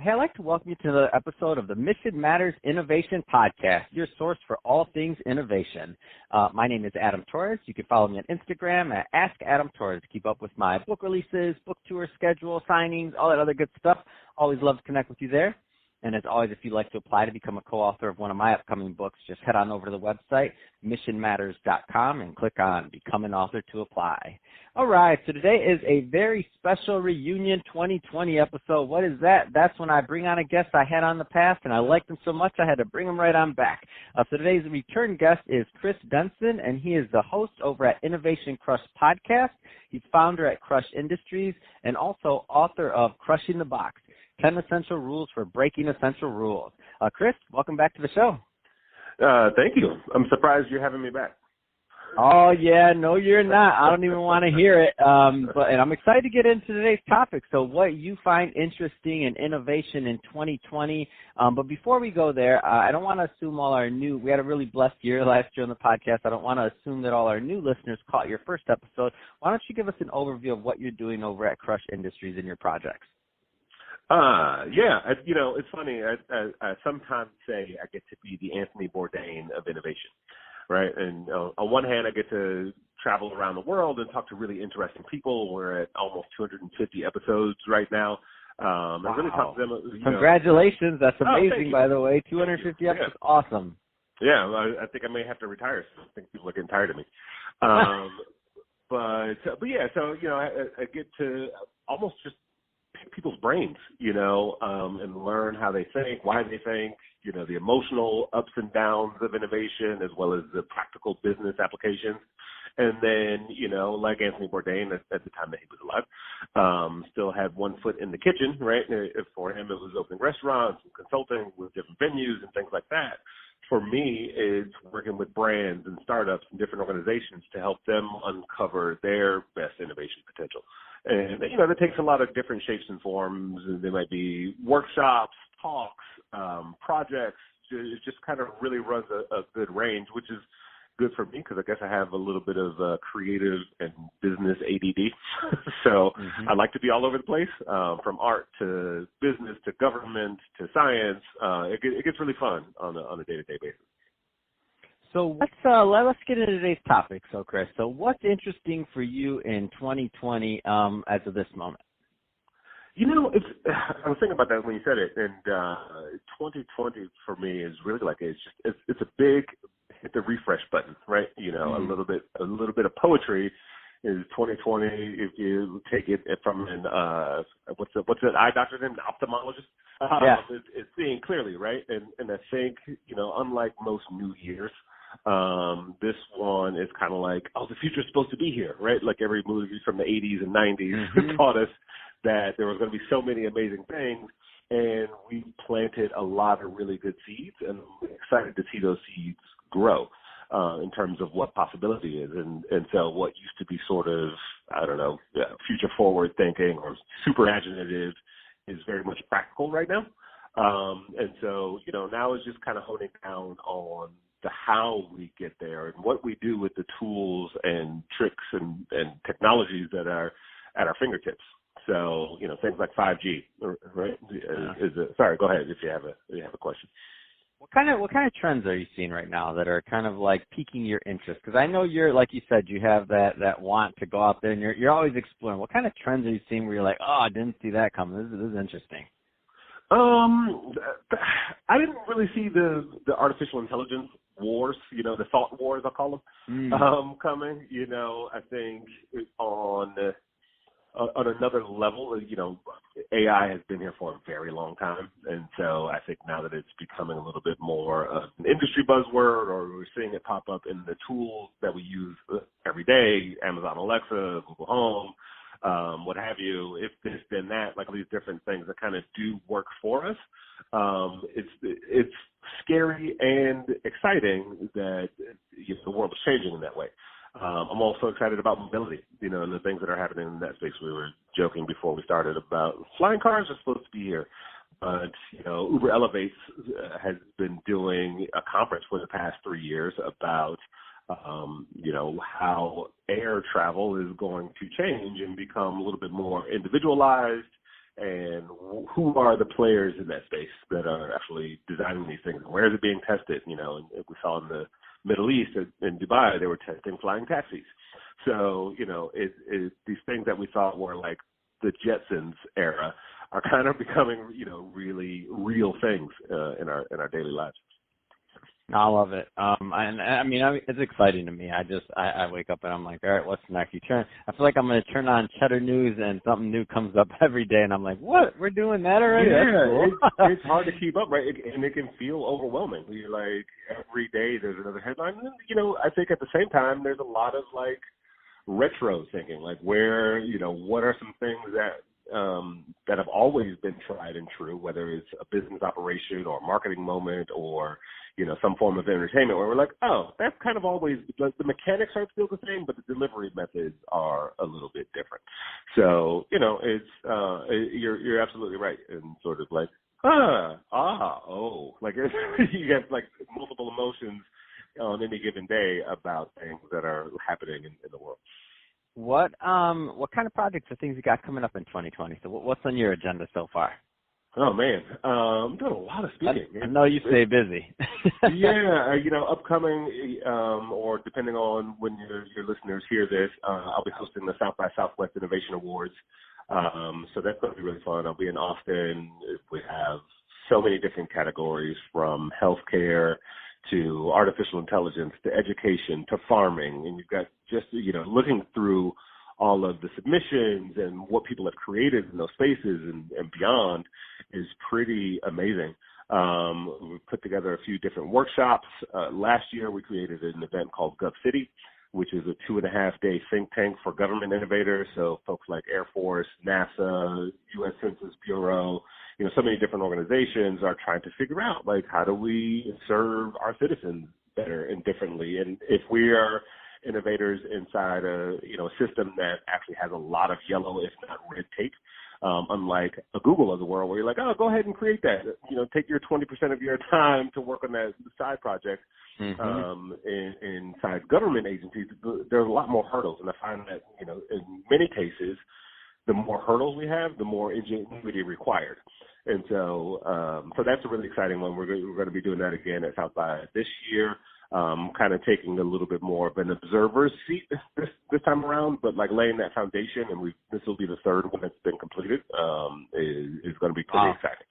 Hey, I'd like to welcome you to another episode of the Mission Matters Innovation Podcast, your source for all things innovation. My name is Adam Torres. You can follow me on Instagram at AskAdamTorres to keep up with my book releases, book tour schedule, signings, all that other good stuff. Always love to connect with you there. And as always, if you'd like to apply to become a co-author of one of my upcoming books, just head on over to the website, missionmatters.com, and click on Become an Author to apply. All right, so today is a very special reunion 2020 episode. What is that? That's when I bring on a guest I had on the past, and I liked them so much I had to bring him right on back. So today's return guest is Chris Denson, and he is the host over at Innovation Crush Podcast. He's founder at Crush Industries and also author of Crushing the Box, 10 Essential Rules for Breaking Essential Rules. Chris, welcome back to the show. Thank you. I'm surprised you're having me back. Oh, yeah, no, you're not. I don't even want to hear it. And I'm excited to get into today's topic. So what you find interesting in innovation in 2020. But before we go there, I don't want to assume we had a really blessed year last year on the podcast. I don't want to assume that all our new listeners caught your first episode. Why don't you give us an overview of what you're doing over at Crush Industries and your projects? It's funny. I sometimes say I get to be the Anthony Bourdain of innovation, right? And on one hand, I get to travel around the world and talk to really interesting people. We're at almost 250 episodes right now. Wow. I really talk to them. Congratulations. That's amazing, by the way. 250 episodes. Yeah. Awesome. Yeah, I think I may have to retire. So I think people are getting tired of me. I get to almost just people's brains, and learn how they think, why they think, the emotional ups and downs of innovation as well as the practical business applications. And then, like Anthony Bourdain at the time that he was alive, still had one foot in the kitchen, right? For him, it was opening restaurants and consulting with different venues and things like that. For me, it's working with brands and startups and different organizations to help them uncover their best innovation potential. And, that takes a lot of different shapes and forms. And there might be workshops, talks, projects. It just kind of really runs a good range, which is good for me because I guess I have a little bit of creative and business ADD. So I like to be all over the place, from art to business to government to science. It gets really fun on a day-to-day basis. So let's get into today's topic. So, Chris, what's interesting for you in 2020 as of this moment? I was thinking about that when you said it, and 2020 for me is really like it's a big hit the refresh button, right? A little bit of poetry is 2020. If you take it from an what's an eye doctor name, an ophthalmologist, it's seeing clearly, right? And I think unlike most New Year's, this one is kind of like, the future's supposed to be here, right? Like every movie from the 80s and 90s taught us that there was going to be so many amazing things, and we planted a lot of really good seeds, and I'm excited to see those seeds grow in terms of what possibility is. And so what used to be sort of, future forward thinking or super imaginative is very much practical right now. And so, now is just kind of honing down on the how we get there and what we do with the tools and tricks and technologies that are at our fingertips. So, things like 5G, right? Sorry, go ahead if you have a question. What kind of trends are you seeing right now that are kind of like piquing your interest? Because I know you're, like you said, you have that want to go out there and you're always exploring. What kind of trends are you seeing where you're like, I didn't see that coming. This is interesting. I didn't really see the artificial intelligence wars, the thought wars, I'll call them, coming. I think on another level, AI has been here for a very long time. And so I think now that it's becoming a little bit more of an industry buzzword, or we're seeing it pop up in the tools that we use every day, Amazon Alexa, Google Home, what have you, if this, then that, like all these different things that kind of do work for us. It's scary and exciting that the world is changing in that way. I'm also excited about mobility, and the things that are happening in that space. We were joking before we started about flying cars are supposed to be here. But, Uber Elevates has been doing a conference for the past 3 years about, how air travel is going to change and become a little bit more individualized and who are the players in that space that are actually designing these things? Where is it being tested? You know, and we saw in the Middle East, in Dubai, they were testing flying taxis. So, you know, these things that we thought were like the Jetsons era are kind of becoming, you know, really real things in our daily lives. I love it. It's exciting to me. I wake up and I'm like, all right, what's next? I feel like I'm going to turn on Cheddar News and something new comes up every day, and I'm like, what? We're doing that already? Yeah, That's cool. it's hard to keep up, right? And it can feel overwhelming. You're like, every day there's another headline. And, you know, I think at the same time there's a lot of like retro thinking, like where, you know, what are some things that have always been tried and true, whether it's a business operation or a marketing moment or, you know, some form of entertainment where we're like, oh, that's kind of always, the mechanics are still the same, but the delivery methods are a little bit different. So, you know, you're absolutely right. And sort of like, like you get like multiple emotions on any given day about things that are happening in the world. What kind of projects or things you got coming up in 2020? So what's on your agenda so far? Oh man, I'm doing a lot of speaking. I know you stay busy. Yeah, you know, upcoming, or depending on when your listeners hear this, I'll be hosting the South by Southwest Innovation Awards. So that's going to be really fun. I'll be in Austin. We have so many different categories, from healthcare to artificial intelligence to education to farming, and you've got just, you know, looking through all of the submissions and what people have created in those spaces and beyond is pretty amazing. We put together a few different workshops. Last year we created an event called Gov City, which is a 2.5-day think tank for government innovators. So folks like Air Force, NASA, U.S. Census Bureau, you know, so many different organizations are trying to figure out, like, how do we serve our citizens better and differently? And if we are innovators inside a system that actually has a lot of yellow, if not red tape, unlike a Google of the world where you're like, oh, go ahead and create that. You know, take your 20% of your time to work on that side project. Inside government agencies, there's a lot more hurdles. And I find that, you know, in many cases, the more hurdles we have, the more ingenuity required. And so that's a really exciting one. We're going to be doing that again at South by this year. Kind of taking a little bit more of an observer's seat this time around, but like laying that foundation, and this will be the third one that's been completed, is going to be pretty exciting.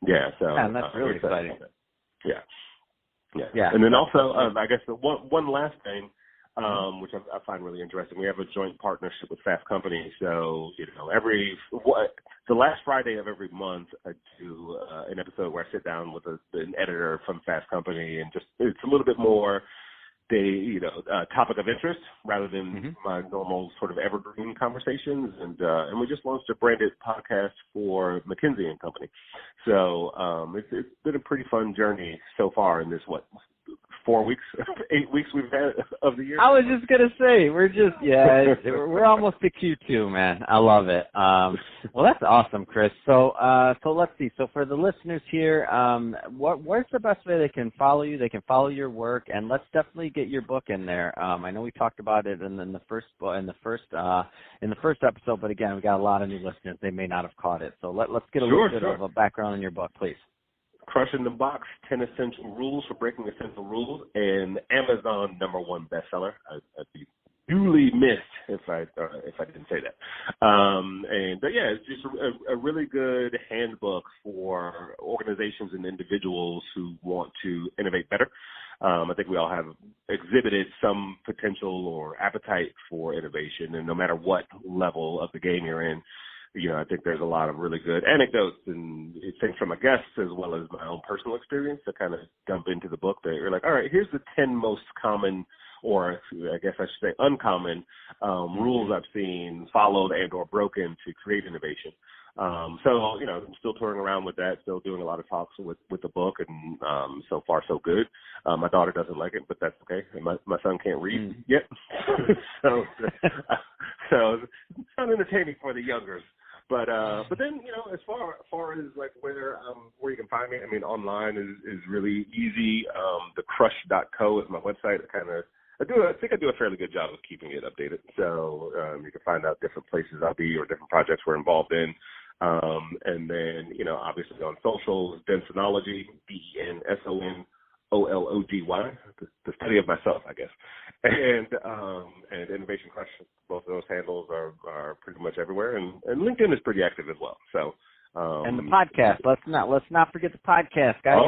Yeah, so and that's really exciting. Yeah. And then also, I guess one last thing, which I find really interesting. We have a joint partnership with Fast Company. So, you know, the last Friday of every month, I do an episode where I sit down with an editor from Fast Company, and just it's a little bit more topic of interest rather than my normal sort of evergreen conversations. And we just launched a branded podcast for McKinsey & Company. So it's been a pretty fun journey so far in this 4 weeks, 8 weeks we've had of the year. I was just gonna say we're almost to Q2, man. I love it. Well, that's awesome, Chris. So let's see. So for the listeners here, where's the best way they can follow you? They can follow your work, and let's definitely get your book in there. I know we talked about it in the first episode, but again, we got a lot of new listeners. They may not have caught it. So let's get a little bit of a background on your book, please. Crushing the Box, 10 Essential Rules for Breaking Essential Rules, and Amazon #1 bestseller. I'd be duly missed if I didn't say that. It's just a really good handbook for organizations and individuals who want to innovate better. I think we all have exhibited some potential or appetite for innovation, and no matter what level of the game you're in, you know, I think there's a lot of really good anecdotes and things from my guests as well as my own personal experience to kind of dump into the book that you're like, all right, here's the 10 most common, or I guess I should say uncommon, rules I've seen followed and or broken to create innovation. So, you know, I'm still touring around with that, still doing a lot of talks with the book, and so far so good. My daughter doesn't like it, but that's okay. My son can't read yet. so it's not entertaining for the youngers. But then, you know, as far as like where you can find me, I mean, online is really easy. Thecrush.co is my website. I think I do a fairly good job of keeping it updated. So you can find out different places I'll be or different projects we're involved in. And then, obviously on socials, Densonology, Densonology, the study of myself, I guess. And Innovation Crush, both of those handles are pretty much everywhere. And LinkedIn is pretty active as well. So, and the podcast. Let's not forget the podcast, guys.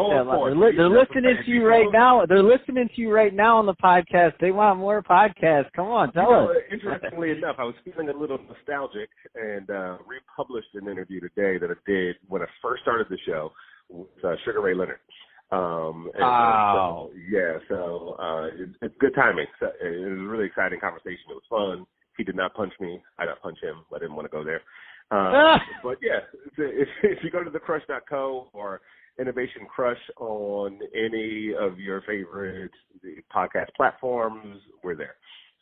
They're listening to you right now. They're listening to you right now on the podcast. They want more podcasts. Come on, tell us. Interestingly enough, I was feeling a little nostalgic and republished an interview today that I did when I first started the show with Sugar Ray Leonard. Wow. It's good timing. So it was a really exciting conversation. It was fun. He did not punch me. I didn't punch him. I didn't want to go there. But yeah, if you go to thecrush.co or Innovation Crush on any of your favorite podcast platforms, we're there.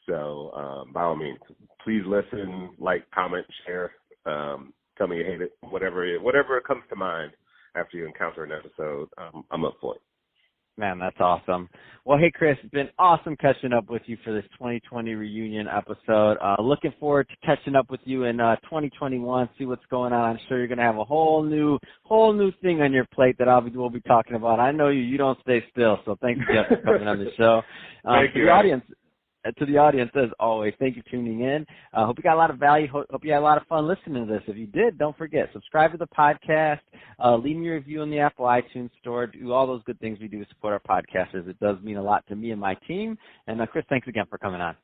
So by all means, please listen, like, comment, share, tell me you hate it, whatever comes to mind after you encounter an episode. I'm up for it. Man, that's awesome. Well, hey, Chris, it's been awesome catching up with you for this 2020 reunion episode. Looking forward to catching up with you in 2021, see what's going on. I'm sure you're going to have a whole new thing on your plate that we'll be talking about. I know you don't stay still, so thanks again for coming on the show. Thank you. To the audience, as always, thank you for tuning in. Hope you got a lot of value. Hope you had a lot of fun listening to this. If you did, don't forget, subscribe to the podcast, leave me a review in the Apple iTunes store, do all those good things we do to support our podcasters. It does mean a lot to me and my team. And Chris, thanks again for coming on.